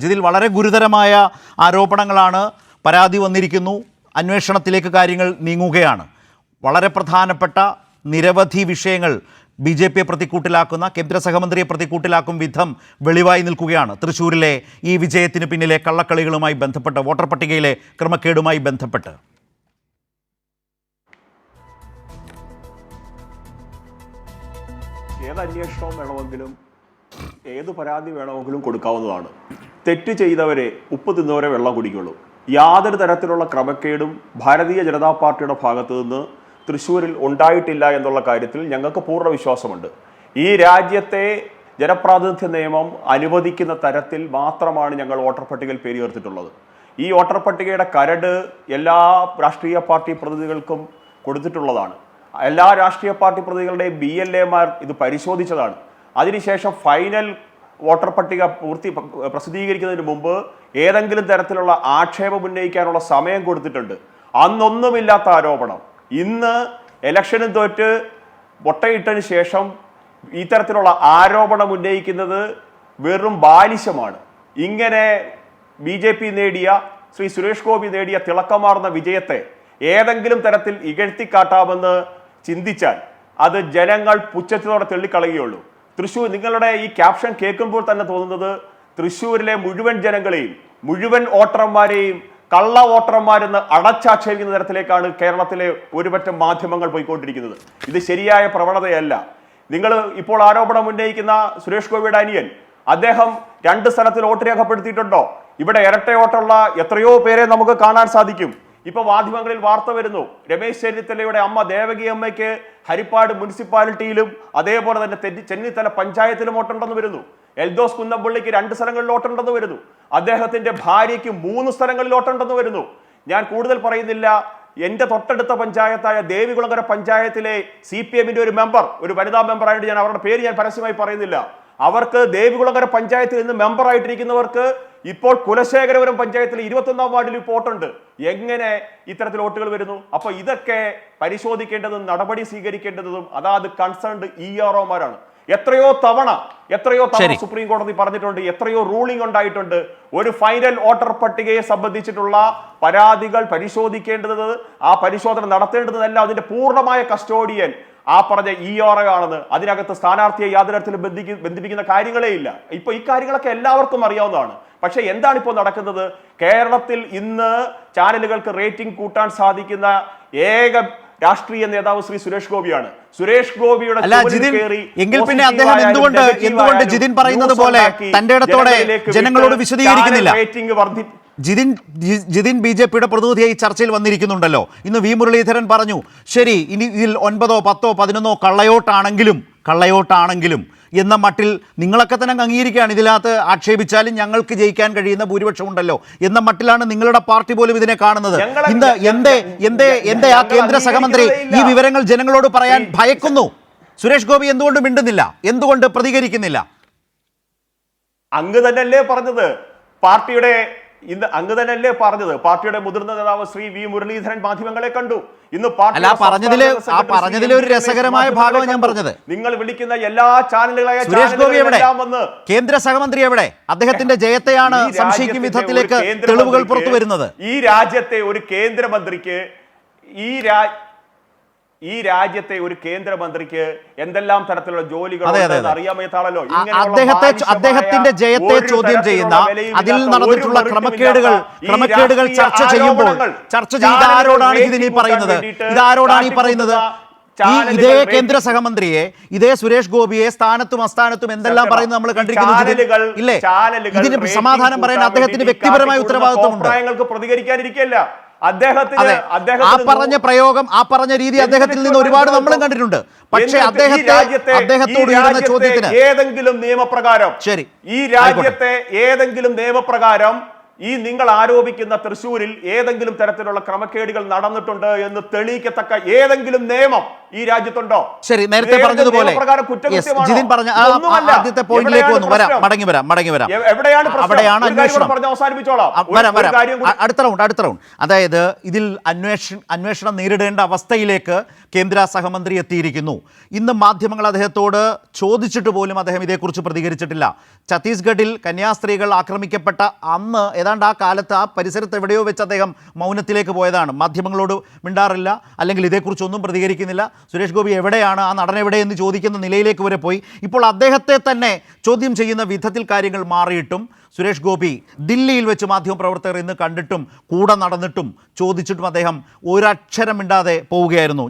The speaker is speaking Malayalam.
ഇതിൽ വളരെ ഗുരുതരമായ ആരോപണങ്ങളാണ്. പരാതി വന്നിരിക്കുന്നു, അന്വേഷണത്തിലേക്ക് കാര്യങ്ങൾ നീങ്ങുകയാണ്. വളരെ പ്രധാനപ്പെട്ട നിരവധി വിഷയങ്ങൾ BJP പ്രതിക്കൂട്ടിലാക്കുന്ന, കേന്ദ്ര സഹമന്ത്രിയെ പ്രതിക്കൂട്ടിലാക്കും വിധം വെളിവായി നിൽക്കുകയാണ്. തൃശ്ശൂരിലെ ഈ വിജയത്തിന് പിന്നിലെ കള്ളക്കളികളുമായി ബന്ധപ്പെട്ട്, വോട്ടർ പട്ടികയിലെ ക്രമക്കേടുമായി ബന്ധപ്പെട്ട്. ഏത് അന്വേഷണവും വേണമെങ്കിലും ഏത് പരാതി വേണമെങ്കിലും കൊടുക്കാവുന്നതാണ്. തെറ്റ് ചെയ്തവരെ, ഉപ്പ് തിന്നവരെ വെള്ളം കുടിക്കുള്ളൂ. യാതൊരു തരത്തിലുള്ള ക്രമക്കേടും ഭാരതീയ ജനതാ പാർട്ടിയുടെ ഭാഗത്തു നിന്ന് തൃശ്ശൂരിൽ ഉണ്ടായിട്ടില്ല എന്നുള്ള കാര്യത്തിൽ ഞങ്ങൾക്ക് പൂർണ്ണ വിശ്വാസമുണ്ട്. ഈ രാജ്യത്തെ ജനപ്രാതിനിധ്യ നിയമം അനുവദിക്കുന്ന തരത്തിൽ മാത്രമാണ് ഞങ്ങൾ വോട്ടർ പട്ടികയിൽ പേര് ചേർത്തിട്ടുള്ളത്. ഈ വോട്ടർ പട്ടികയുടെ കരട് എല്ലാ രാഷ്ട്രീയ പാർട്ടി പ്രതിനിധികൾക്കും കൊടുത്തിട്ടുള്ളതാണ്. എല്ലാ രാഷ്ട്രീയ പാർട്ടി പ്രതികളുടെയും BLA-മാർ ഇത് പരിശോധിച്ചതാണ്. അതിനുശേഷം ഫൈനൽ വോട്ടർ പട്ടിക പ്രസിദ്ധീകരിക്കുന്നതിന് മുമ്പ് ഏതെങ്കിലും തരത്തിലുള്ള ആക്ഷേപം ഉന്നയിക്കാനുള്ള സമയം കൊടുത്തിട്ടുണ്ട്. അന്നൊന്നുമില്ലാത്ത ആരോപണം ഇന്ന് ഇലക്ഷനും തോറ്റ് പൊട്ടയിട്ടതിന് ശേഷം ഇത്തരത്തിലുള്ള ആരോപണം ഉന്നയിക്കുന്നത് വെറും ബാലിശമാണ്. ഇങ്ങനെ BJP നേടിയ, ശ്രീ സുരേഷ് ഗോപി നേടിയ തിളക്കമാർന്ന വിജയത്തെ ഏതെങ്കിലും തരത്തിൽ ഇകഴ്ത്തിക്കാട്ടാമെന്ന് ചിന്തിച്ചാൽ അത് ജനങ്ങൾ പുച്ഛത്തോടെ തള്ളിക്കളയുകയുള്ളൂ. തൃശ്ശൂർ, നിങ്ങളുടെ ഈ ക്യാപ്ഷൻ കേൾക്കുമ്പോൾ തന്നെ തോന്നുന്നത് തൃശ്ശൂരിലെ മുഴുവൻ ജനങ്ങളെയും, മുഴുവൻ വോട്ടർമാരെയും കള്ള വോട്ടർമാരെന്ന് അടച്ചാക്ഷേപിക്കുന്ന തരത്തിലേക്കാണ് കേരളത്തിലെ ഒരുപറ്റം മാധ്യമങ്ങൾ പോയിക്കൊണ്ടിരിക്കുന്നത്. ഇത് ശരിയായ പ്രവണതയല്ല. നിങ്ങൾ ഇപ്പോൾ ആരോപണം ഉന്നയിക്കുന്ന സുരേഷ് ഗോപിയുടെ അനിയൻ, അദ്ദേഹം 2 സ്ഥലത്തിൽ വോട്ട് രേഖപ്പെടുത്തിയിട്ടുണ്ടോ? ഇവിടെ ഇരട്ട വോട്ടുള്ള എത്രയോ പേരെ നമുക്ക് കാണാൻ സാധിക്കും. ഇപ്പൊ മാധ്യമങ്ങളിൽ വാർത്ത വരുന്നു, രമേശ് ചെന്നിത്തലയുടെ അമ്മ ദേവകി അമ്മയ്ക്ക് ഹരിപ്പാട് മുനിസിപ്പാലിറ്റിയിലും അതേപോലെ തന്നെ ചെന്നിത്തല പഞ്ചായത്തിലും വോട്ടുണ്ടെന്ന് വരുന്നു. എൽദോസ് കുന്നപ്പള്ളിക്ക് 2 സ്ഥലങ്ങളിൽ വോട്ടുണ്ടെന്ന് വരുന്നു. അദ്ദേഹത്തിന്റെ ഭാര്യയ്ക്ക് 3 സ്ഥലങ്ങളിൽ വോട്ടുണ്ടെന്ന് വരുന്നു. ഞാൻ കൂടുതൽ പറയുന്നില്ല. എന്റെ തൊട്ടടുത്ത പഞ്ചായത്തായ ദേവികുളങ്ങര പഞ്ചായത്തിലെ CPM-ന്റെ ഒരു മെമ്പർ, ഒരു വനിതാ മെമ്പർ ആയിട്ട് ഞാൻ അവരുടെ പേര് ഞാൻ പരസ്യമായി പറയുന്നില്ല, അവർക്ക് ദേവികുളങ്ങര പഞ്ചായത്തിൽ നിന്ന് മെമ്പർ ആയിട്ടിരിക്കുന്നവർക്ക് ഇപ്പോൾ കുലശേഖരപുരം പഞ്ചായത്തിൽ 21-ാം വാർഡിൽ വോട്ടുണ്ട്. എങ്ങനെ ഇത്തരത്തിൽ വോട്ടുകൾ വരുന്നു? അപ്പൊ ഇതൊക്കെ പരിശോധിക്കേണ്ടതും നടപടി സ്വീകരിക്കേണ്ടതും അതാത് കൺസേൺഡ് ERO-മാരാണ്. എത്രയോ തവണ സുപ്രീം കോടതി പറഞ്ഞിട്ടുണ്ട്, എത്രയോ റൂളിംഗ് ഉണ്ടായിട്ടുണ്ട്. ഒരു ഫൈനൽ വോട്ടർ പട്ടികയെ സംബന്ധിച്ചിട്ടുള്ള പരാതികൾ പരിശോധിക്കേണ്ടത്, ആ പരിശോധന നടത്തേണ്ടതെല്ലാം അതിന്റെ പൂർണ്ണമായ കസ്റ്റോഡിയൻ ആ പറഞ്ഞ ERO ആണെന്ന്. അതിനകത്ത് സ്ഥാനാർത്ഥിയെ യാതൊരു തരത്തിലും ബന്ധിപ്പിക്കുന്ന കാര്യങ്ങളേ ഇല്ല. ഇപ്പൊ ഈ കാര്യങ്ങളൊക്കെ എല്ലാവർക്കും അറിയാവുന്നതാണ്. പക്ഷെ എന്താണ് ഇപ്പോൾ നടക്കുന്നത്? കേരളത്തിൽ ഇന്ന് ചാനലുകൾക്ക് റേറ്റിംഗ് കൂട്ടാൻ സാധിക്കുന്ന ഏക രാഷ്ട്രീയ നേതാവ് ശ്രീ സുരേഷ് ഗോപിയാണ്. സുരേഷ് ഗോപിയുടെ എങ്കിൽ പിന്നെ അദ്ദേഹം എന്തുകൊണ്ട് ജിതിൻ പറയുന്നത് പോലെ തന്റെ ഇടത്തോടെ ജനങ്ങളോട് വിശദീകരിക്കുന്നില്ല? ജിതിൻ BJP-യുടെ പ്രതിനിധിയായി ചർച്ചയിൽ വന്നിരിക്കുന്നുണ്ടല്ലോ. ഇന്ന് V. മുരളീധരൻ പറഞ്ഞു, ശരി, ഇനി ഇതിൽ 9, 10, 11 കള്ളയോട്ടാണെങ്കിലും എന്ന മട്ടിൽ നിങ്ങളൊക്കെ തന്നെ അംഗീകരിക്കുകയാണ്. ഇതിനകത്ത് ആക്ഷേപിച്ചാലും ഞങ്ങൾക്ക് ജയിക്കാൻ കഴിയുന്ന ഭൂരിപക്ഷം ഉണ്ടല്ലോ എന്ന മട്ടിലാണ് നിങ്ങളുടെ പാർട്ടി പോലും ഇതിനെ കാണുന്നത്. ഇന്ന് എന്തേ ആ കേന്ദ്ര സഹമന്ത്രി ഈ വിവരങ്ങൾ ജനങ്ങളോട് പറയാൻ ഭയക്കുന്നു? സുരേഷ് ഗോപി എന്തുകൊണ്ട് മിണ്ടുന്നില്ല? എന്തുകൊണ്ട് പ്രതികരിക്കുന്നില്ല? അങ്ങ് തന്നെയല്ലേ പറഞ്ഞത്, പാർട്ടിയുടെ മുതിർന്ന നേതാവ് ശ്രീ V. മുരളീധരൻ മാധ്യമങ്ങളെ കണ്ടു. ഇന്ന് പറഞ്ഞതിലെ ഒരു രസകരമായ ഭാഗം ഞാൻ പറഞ്ഞത്, നിങ്ങൾ വിളിക്കുന്ന എല്ലാ ചാനലുകളായ സുരേഷ് ഗോപി എവിടെ? കേന്ദ്ര സഹമന്ത്രി എവിടെ? അദ്ദേഹത്തിന്റെ ജയത്തെയാണ് സംശയിക്കും വിധത്തിലേക്ക് തെളിവുകൾ പുറത്തു വരുന്നത്. ഈ രാജ്യത്തെ ഒരു കേന്ദ്രമന്ത്രിക്ക് എന്തെല്ലാം തരത്തിലുള്ള ജോലികൾ അറിയാമേത്താണല്ലോ. അദ്ദേഹത്തിന്റെ ജയത്തെ ചോദ്യം ചെയ്യുന്ന, അതിൽ നടന്നിട്ടുള്ള ക്രമക്കേടുകൾ ചർച്ച ചെയ്യുമ്പോൾ ഇതാരോടാണ് ഇതിനി പറയുന്നത്? ഇതേ കേന്ദ്ര സഹമന്ത്രിയെ, ഇതേ സുരേഷ് ഗോപിയെ സ്ഥാനത്തും അസ്ഥാനത്തും എന്തെല്ലാം പറയുന്നത് നമ്മൾ കണ്ടിരിക്കുന്നു. ഇല്ലേ? ഇതിന് സമാധാനം പറയാൻ അദ്ദേഹത്തിന് വ്യക്തിപരമായ ഉത്തരവാദിത്വമുണ്ട്. പ്രതികരിക്കാനിരിക്കല്ല ആ പറഞ്ഞ രീതി അദ്ദേഹത്തിൽ നിന്ന് ഒരുപാട് നമ്മളും കണ്ടിട്ടുണ്ട്. പക്ഷേ അദ്ദേഹത്തോട് ഉയർന്ന ചോദ്യത്തിന് ഏതെങ്കിലും നിയമപ്രകാരം ഈ നിങ്ങൾ ആരോപിക്കുന്ന തൃശ്ശൂരിൽ ഏതെങ്കിലും തരത്തിലുള്ള ക്രമക്കേടുകൾ നടന്നിട്ടുണ്ട് എന്ന് തെളിയിക്കത്തക്ക ഏതെങ്കിലും നിയമം ഈ രാജ്യത്തുണ്ടോ? ശരി, നേരത്തെ പറഞ്ഞതുപോലെ ജിതിൻ പറഞ്ഞ ആദ്യത്തെ പോയിന്റിലേക്ക് വന്നു. മടങ്ങി വരാം. എവിടെയാണ് അവിടെയാണ് അന്വേഷണം. അവസാനിപ്പിച്ചോളാം. അടുത്ത റൗണ്ട്. അതായത് ഇതിൽ അന്വേഷണം നേരിടേണ്ട അവസ്ഥയിലേക്ക് കേന്ദ്ര സഹമന്ത്രി എത്തിയിരിക്കുന്നു. ഇന്ന് മാധ്യമങ്ങൾ അദ്ദേഹത്തോട് ചോദിച്ചിട്ട് പോലും അദ്ദേഹം ഇതേക്കുറിച്ച് പ്രതികരിച്ചിട്ടില്ല. ഛത്തീസ്ഗഡിൽ കന്യാസ്ത്രീകൾ ആക്രമിക്കപ്പെട്ട അന്ന് ഏതാണ്ട് ആ കാലത്ത് ആ പരിസരത്ത് എവിടെയോ വെച്ച് അദ്ദേഹം മൗനത്തിലേക്ക് പോയതാണ്. മാധ്യമങ്ങളോട് മിണ്ടാറില്ല, അല്ലെങ്കിൽ ഇതേക്കുറിച്ചൊന്നും പ്രതികരിക്കുന്നില്ല. സുരേഷ് ഗോപി എവിടെയാണ്, ആ നടൻ എവിടെയെന്ന് ചോദിക്കുന്ന നിലയിലേക്ക് വരെ പോയി. ഇപ്പോൾ അദ്ദേഹത്തെ തന്നെ ചോദ്യം ചെയ്യുന്ന വിധത്തിൽ കാര്യങ്ങൾ മാറിയിട്ടും സുരേഷ് ഗോപി ദില്ലിയിൽ വെച്ച് മാധ്യമപ്രവർത്തകർ ഇന്ന് കണ്ടിട്ടും കൂടെ നടന്നിട്ടും ചോദിച്ചിട്ടും അദ്ദേഹം ഒരക്ഷരം മിണ്ടാതെ പോവുകയായിരുന്നു.